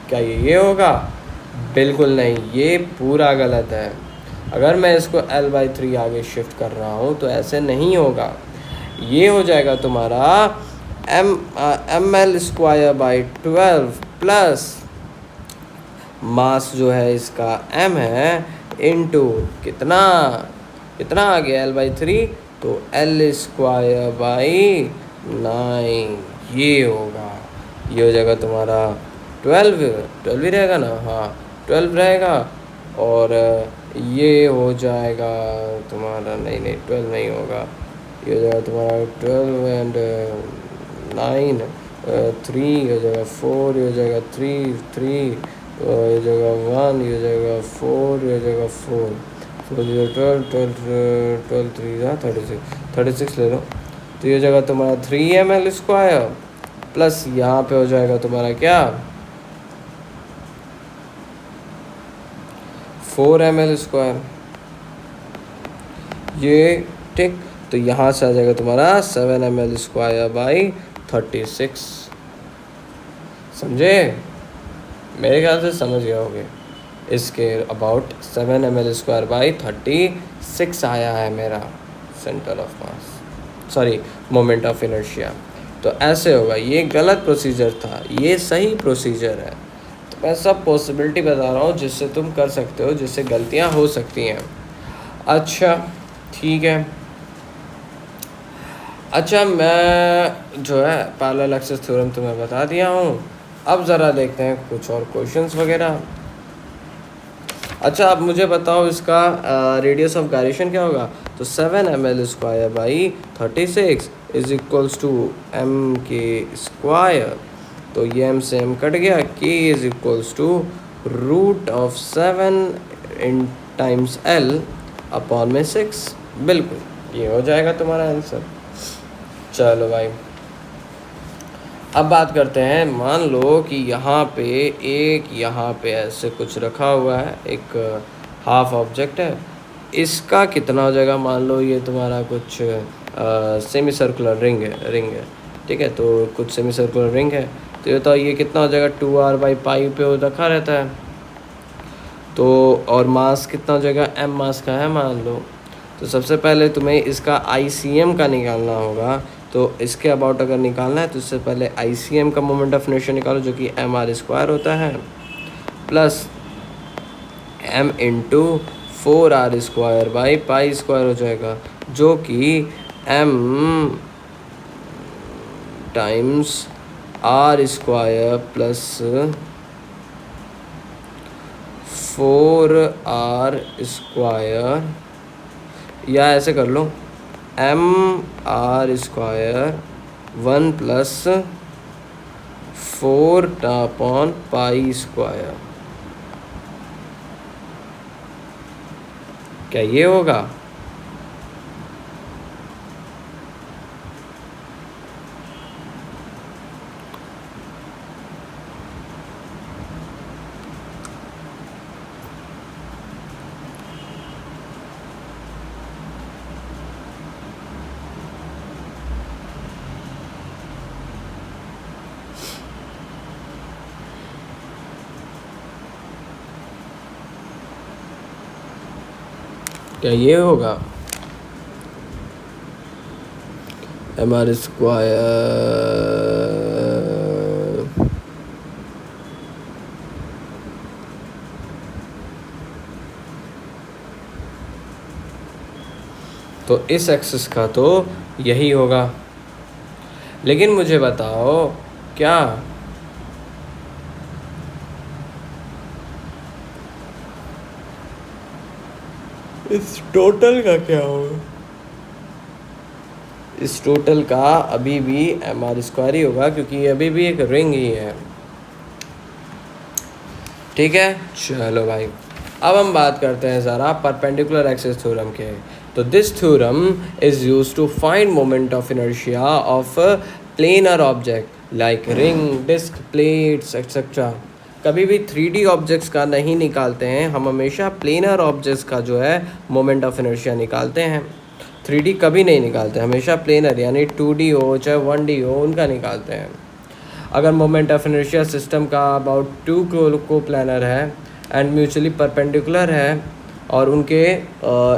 क्या ये होगा? बिल्कुल नहीं, ये पूरा गलत है। अगर मैं इसको L/3 आगे शिफ्ट कर रहा हूँ तो ऐसे नहीं होगा। ये हो जाएगा तुम्हारा mL²/12 प्लस मास जो है इसका m है इंटू कितना कितना आ गया L/3, तो L²/9 ये होगा। ये हो जाएगा तुम्हारा 12 ही रहेगा ना, हाँ 12 रहेगा। और ये हो जाएगा तुम्हारा, नहीं 12 नहीं होगा, ये हो जाएगा तुम्हारा 12 एंड 9 3 हो जाएगा 4, ये हो जाएगा 3 ये हो जाएगा 1, ये हो जाएगा 4, ये हो जाएगा 4 12 3 36 ले लो। तो ये हो जाएगा तुम्हारा 3mL² प्लस यहाँ पे हो जाएगा तुम्हारा क्या 4mL²। ये ठीक, तो यहाँ से आ जाएगा तुम्हारा 7mL²/36। समझे? मेरे ख्याल से समझ गए होगे। इसके अबाउट 7mL²/36 आया है मेरा centre of mass, sorry moment of inertia. तो ऐसे होगा, ये गलत प्रोसीजर था, ये सही प्रोसीजर है। तो मैं सब पॉसिबिलिटी बता रहा हूँ जिससे तुम कर सकते हो, जिससे गलतियाँ हो सकती हैं। अच्छा ठीक है, अच्छा मैं जो है पैरेलल एक्सिस थ्योरम तुम्हें बता दिया हूँ। अब ज़रा देखते हैं कुछ और क्वेश्चंस वगैरह। अच्छा अब मुझे बताओ इसका रेडियस ऑफ गायरेशन क्या होगा? तो 7mL²/36 is equals to m²। तो ये m से m कट गया, k is equals to √7 in times L/6। बिल्कुल ये हो जाएगा तुम्हारा आंसर। चलो भाई, अब बात करते हैं। मान लो कि यहाँ पे ऐसे कुछ रखा हुआ है, एक हाफ ऑब्जेक्ट है, इसका कितना हो जाएगा? मान लो ये तुम्हारा कुछ सेमी सर्कुलर रिंग है, ठीक है। तो कुछ सेमी सर्कुलर रिंग है, तो ये तो ये कितना हो जाएगा 2r/π पे रखा रहता है। तो और मास कितना हो जाएगा? m मास का है मान लो। तो सबसे पहले तुम्हें इसका ICM का निकालना होगा। तो इसके अबाउट अगर निकालना है तो इससे पहले ICM का मोमेंट ऑफ इनर्शिया निकालो, जो कि mr² होता है प्लस m इंटू 4r²/π² हो जाएगा, जो कि m times r² plus 4r², या ऐसे कर लो mr² 1 प्लस 4/π²। क्या ये होगा? क्या ये होगा? एम आर स्क्वायर तो इस एक्सिस का तो यही होगा। लेकिन मुझे बताओ क्या इस टोटल का क्या होगा? इस टोटल का अभी भी एम आर स्क्वायर ही होगा, क्योंकि ये अभी भी एक रिंग ही है। ठीक है, चलो भाई, अब हम बात करते हैं ज़रा परपेंडिकुलर एक्सिस थ्योरम के। तो this theorem is used to find moment of inertia of planar object like ring, disc, plates etcetera. कभी भी 3D ऑब्जेक्ट्स का नहीं निकालते हैं हम, हमेशा प्लेनर ऑब्जेक्ट्स का जो है मोमेंट ऑफ इनर्शिया निकालते हैं। 3D कभी नहीं निकालते, हमेशा प्लेनर यानी 2D हो चाहे 1D हो, उनका निकालते हैं। अगर मोमेंट ऑफ इनर्शिया सिस्टम का अबाउट 2 को प्लानर है एंड म्यूचुअली परपेंडिकुलर है और उनके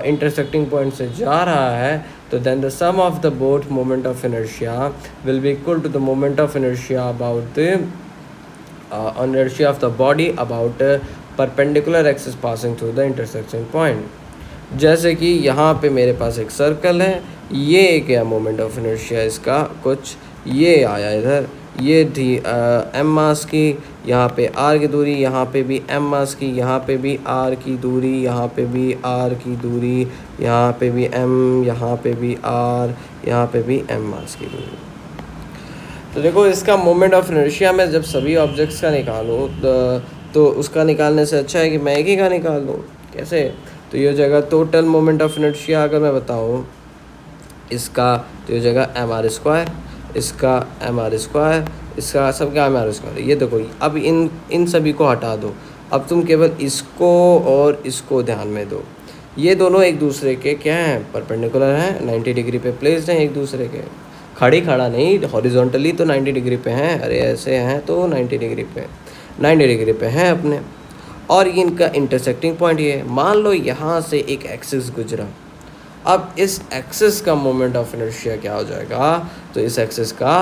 इंटरसेक्टिंग पॉइंट से जा रहा है, तो then the sum of the both moment of inertia will be equal to the moment of inertia about the inertia of the body about perpendicular axis passing through the intersection point। जैसे कि यहाँ पे मेरे पास एक circle है, ये क्या moment of inertia इसका कुछ ये आया इधर, ये थी एम मास की, यहाँ पे आर की दूरी, यहाँ पे भी एम मास की, यहाँ पे भी आर की दूरी, यहाँ पे भी आर की दूरी, यहाँ पे भी एम, यहाँ पे भी आर, यहाँ पे भी एम मास की दूरी। तो देखो इसका मोमेंट ऑफ इनर्शिया में जब सभी ऑब्जेक्ट्स का निकालूँ तो उसका निकालने से अच्छा है कि मैं एक ही का निकाल दूँ। कैसे? तो ये जगह टोटल मोमेंट ऑफ इनर्शिया अगर मैं बताऊँ इसका, तो ये जगह एम आर स्क्वायर, इसका एम आर स्क्वायर, इसका सबका एम आर स्क्वायर। ये देखो अब इन सभी को हटा दो, अब तुम केवल इसको और इसको ध्यान में दो। ये दोनों एक दूसरे के क्या हैं? परपेंडिकुलर हैं, 90 डिग्री पे प्लेस्ड हैं एक दूसरे के। खड़ा नहीं, हॉरिजॉन्टली तो 90 डिग्री पे हैं, अरे ऐसे हैं तो 90 डिग्री पे, 90 डिग्री पे हैं अपने। और इनका इंटरसेक्टिंग पॉइंट ये है। मान लो यहाँ से एक एक्सिस गुजरा, अब इस एक्सिस का मोमेंट ऑफ इनर्शिया क्या हो जाएगा? तो इस एक्सिस का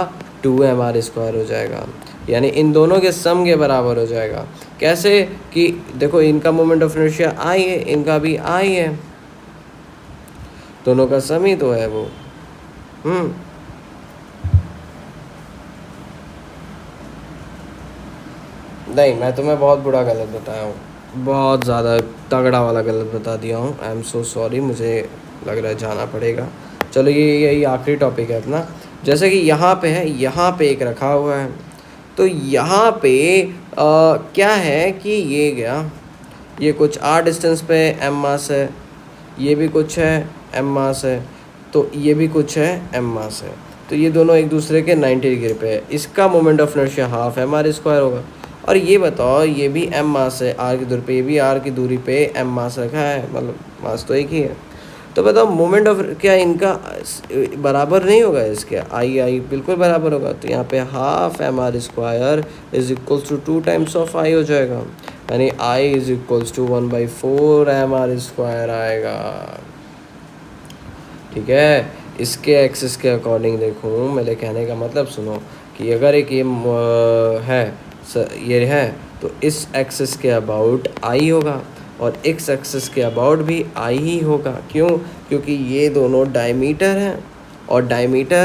2mr स्क्वायर हो जाएगा, यानी इन दोनों के सम के बराबर हो जाएगा। कैसे कि देखो इनका मोमेंट ऑफ इनर्शिया आई है, इनका भी आई है, दोनों का सम ही तो है वो। नहीं, मैं तुम्हें बहुत बुरा गलत बताया हूँ, बहुत ज़्यादा तगड़ा वाला गलत बता दिया हूँ। आई एम सो सॉरी, मुझे लग रहा है जाना पड़ेगा। चलो यही आखिरी टॉपिक है अपना। जैसे कि यहाँ पे है, यहाँ पे एक रखा हुआ है, तो यहाँ पे क्या है कि ये गया, ये कुछ r डिस्टेंस पे m मास है, ये भी कुछ है m मास है, तो ये भी कुछ है m मास है, तो ये दोनों एक दूसरे के 90 डिग्री पे है। इसका moment of inertia half M R square होगा। और ये बताओ ये भी m मास है r की दूरी पे, ये भी r की दूरी पे m मास रखा है, मतलब मास तो एक ही है। तो बताओ मोमेंट ऑफ क्या इनका बराबर नहीं होगा? इसके आई बिल्कुल बराबर होगा। तो यहाँ पे half M R square is equals to 2 times of I हो जाएगा, यानी I is equals to 1/4 M R square आएगा। ठीक है, इसके एक्सिस के अकॉर्डिंग देखूँ, मेरे कहने का मतलब सुनो कि अगर एक ये है तो इस एक्सिस के अबाउट आई होगा और एक्स एक्सिस के अबाउट भी आई ही होगा। क्यों? क्योंकि ये दोनों डायमीटर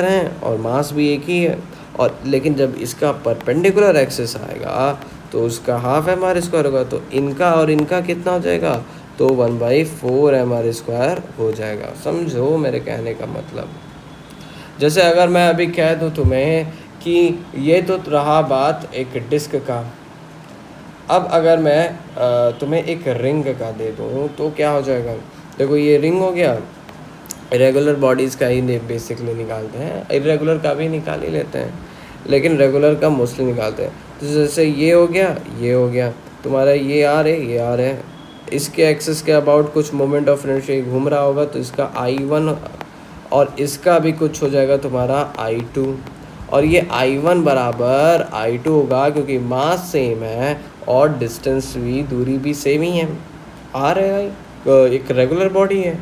हैं और मास भी एक ही है। और लेकिन जब इसका परपेंडिकुलर एक्सिस आएगा तो उसका हाफ एम आर स्क्वायर होगा, तो इनका और इनका कितना हो जाएगा? तो 1/4 एम आर स्क्वायर हो जाएगा। समझो मेरे कहने का मतलब। जैसे अगर मैं अभी कह दूँ तुम्हें कि ये तो रहा बात एक डिस्क का, अब अगर मैं तुम्हें एक रिंग का दे दूँ तो क्या हो जाएगा? देखो ये रिंग हो गया, रेगुलर बॉडीज़ का ही बेसिकली निकालते हैं, इरेगुलर का भी निकाल ही लेते हैं, लेकिन रेगुलर का मोस्टली निकालते हैं। तो जैसे ये हो गया तुम्हारा, ये आर है, इसके एक्सिस के अबाउट कुछ मोमेंट ऑफ इनर्शिया घूम रहा होगा, तो इसका I1 और इसका भी कुछ हो जाएगा तुम्हारा I2, और ये I1 बराबर I2 होगा क्योंकि मास सेम है और डिस्टेंस भी, दूरी भी सेम ही है। आर है एक रेगुलर बॉडी है,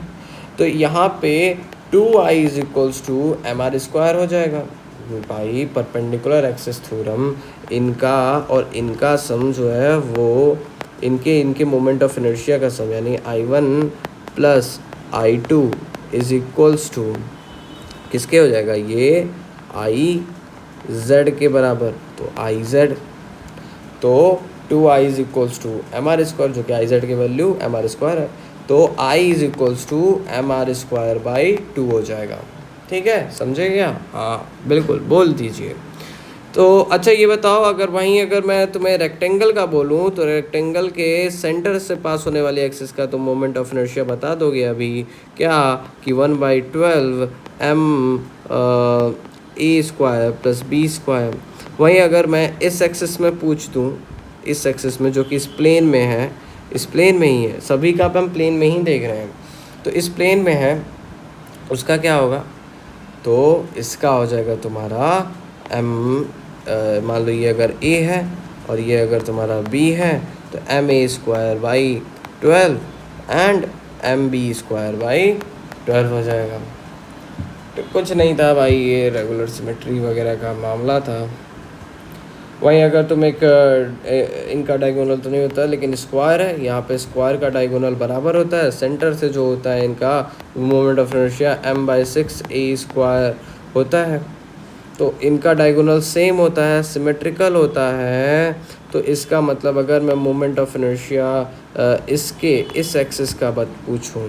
तो यहाँ पे 2i is equals to M R square हो जाएगा भाई। परपेंडिकुलर एक्सिस थ्योरम, इनका और इनका सम जो है वो इनके मोमेंट ऑफ इनर्शिया का सम, यानी I1 plus I2 is equals to किसके हो जाएगा, ये आई जेड के बराबर, तो आई जेड। तो 2i is equals to M R square, जो कि आई जेड की वैल्यू एम आर स्क्वायर है, तो i is equals to M R square by 2 हो जाएगा। ठीक है, समझे क्या? हाँ बिल्कुल, बोल दीजिए। तो अच्छा ये बताओ, अगर मैं तुम्हें रेक्टेंगल का बोलूँ तो रेक्टेंगल के सेंटर से पास होने वाली एक्सिस का तो मोमेंट ऑफ इनर्शिया बता दोगे अभी क्या, कि 1/12 M A square plus B square. वहीं अगर मैं इस एक्सिस में पूछ दूँ, इस एक्सिस में जो कि इस प्लेन में है, इस प्लेन में ही है, सभी का हम प्लेन में ही देख रहे हैं, तो इस प्लेन में है, उसका क्या होगा, तो इसका हो जाएगा तुम्हारा एम, मान लो ये अगर ए है और ये अगर तुम्हारा बी है, तो M A square by 12 and M B square by 12 हो जाएगा। तो कुछ नहीं था भाई, ये रेगुलर सिमेट्री वगैरह का मामला था। वहीं अगर तुम इनका डायगोनल तो नहीं होता लेकिन स्क्वायर है, यहाँ पे स्क्वायर का डायगोनल बराबर होता है, सेंटर से जो होता है इनका moment of inertia m/6 a square होता है, तो इनका डायगोनल सेम होता है, सिमेट्रिकल होता है। तो इसका मतलब अगर मैं मोमेंट ऑफ इनर्शिया इसके इस एक्सिस का बात पूछूँ,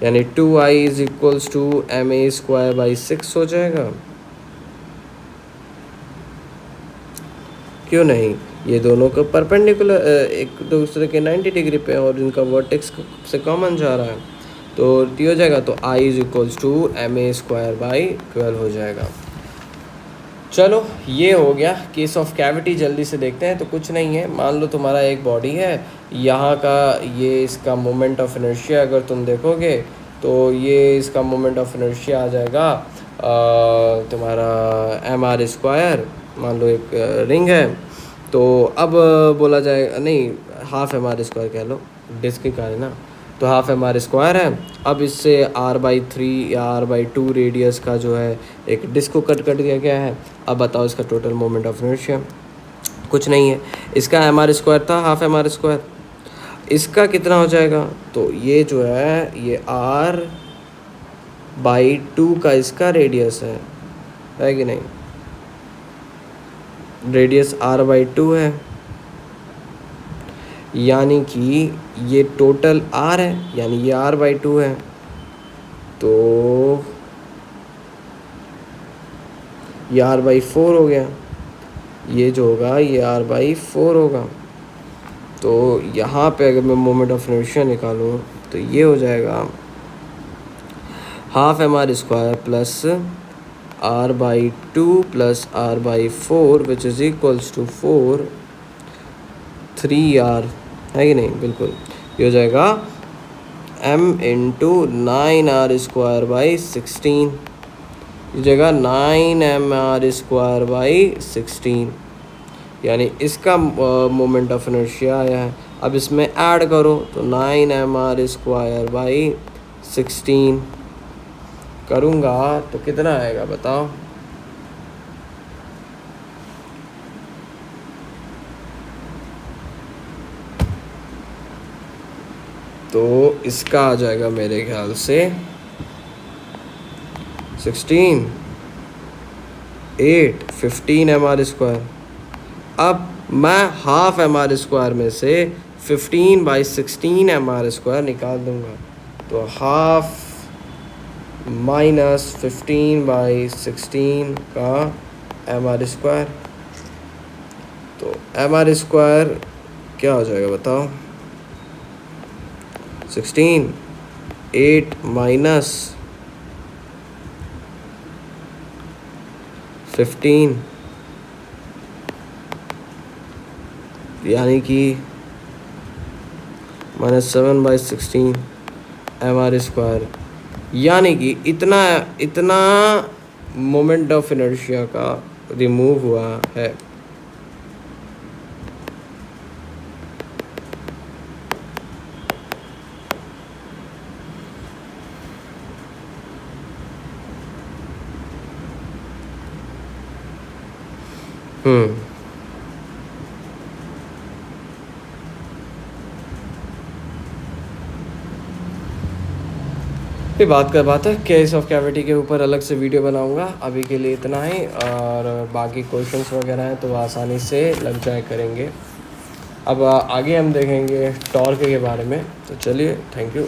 यानी 2i is equals to M A square by 6 हो जाएगा। क्यों नहीं, ये दोनों का परपेंडिकुलर एक दूसरे के 90 डिग्री पे और इनका वर्टेक्स से कॉमन जा रहा है, तो टी हो जाएगा, तो i is equals to M A square by 12 हो जाएगा। चलो ये हो गया केस ऑफ कैविटी। जल्दी से देखते हैं। तो कुछ नहीं है, मान लो तुम्हारा एक बॉडी है, यहाँ का ये इसका मोमेंट ऑफ इनर्शिया अगर तुम देखोगे तो ये इसका मोमेंट ऑफ इनर्शिया आ जाएगा तुम्हारा एम आर स्क्वायर। मान लो एक रिंग है, तो अब बोला जाए, नहीं हाफ एम आर स्क्वायर कह लो, डिस्क का है ना, तो हाफ एम आर स्क्वायर है। अब इससे r/3 या r/2 रेडियस का जो है एक डिस्क को कट दिया गया है। अब बताओ इसका टोटल मोमेंट ऑफ इनर्शिया। कुछ नहीं है, इसका एम आर स्क्वायर था हाफ एम आर स्क्वायर, इसका कितना हो जाएगा, तो ये जो है ये r/2 का इसका रेडियस है कि नहीं, रेडियस r/2 है, यानी कि ये टोटल r है, यानी ये r/2 है, तो ये r/4 हो गया, ये जो होगा ये r/4 होगा। तो यहाँ पे अगर मैं मोमेंट ऑफ इनर्शिया निकालूँ तो ये हो जाएगा half M R square plus r/2 plus r/4 which is equals to 3r, है कि नहीं, बिल्कुल। ये हो जाएगा m into 9r square by 16, ये जगह 9mr स्क्वायर बाई 16, यानी इसका मोमेंट ऑफ इनर्शिया आया है। अब इसमें ऐड करो तो 9mr स्क्वायर बाई 16 करूँगा तो कितना आएगा बताओ। तो इसका आ जाएगा मेरे ख्याल से 16 8 15 mr स्क्वायर। अब मैं हाफ एम आर स्क्वायर में से 15/16 mr स्क्वायर निकाल दूंगा, तो हाफ माइनस 15/16 का एम आर स्क्वायर, तो एम आर स्क्वायर क्या हो जाएगा बताओ, 16 8 माइनस 15, यानी कि -7/16 एम आर स्क्वायर, यानी कि इतना मोमेंट ऑफ इनर्शिया का रिमूव हुआ है। हम्म ये बात है केस ऑफ कैविटी के ऊपर अलग से वीडियो बनाऊंगा। अभी के लिए इतना ही, और बाकी क्वेश्चंस वगैरह हैं तो आसानी से लग जाए करेंगे। अब आगे हम देखेंगे टॉर्क के बारे में। तो चलिए, थैंक यू।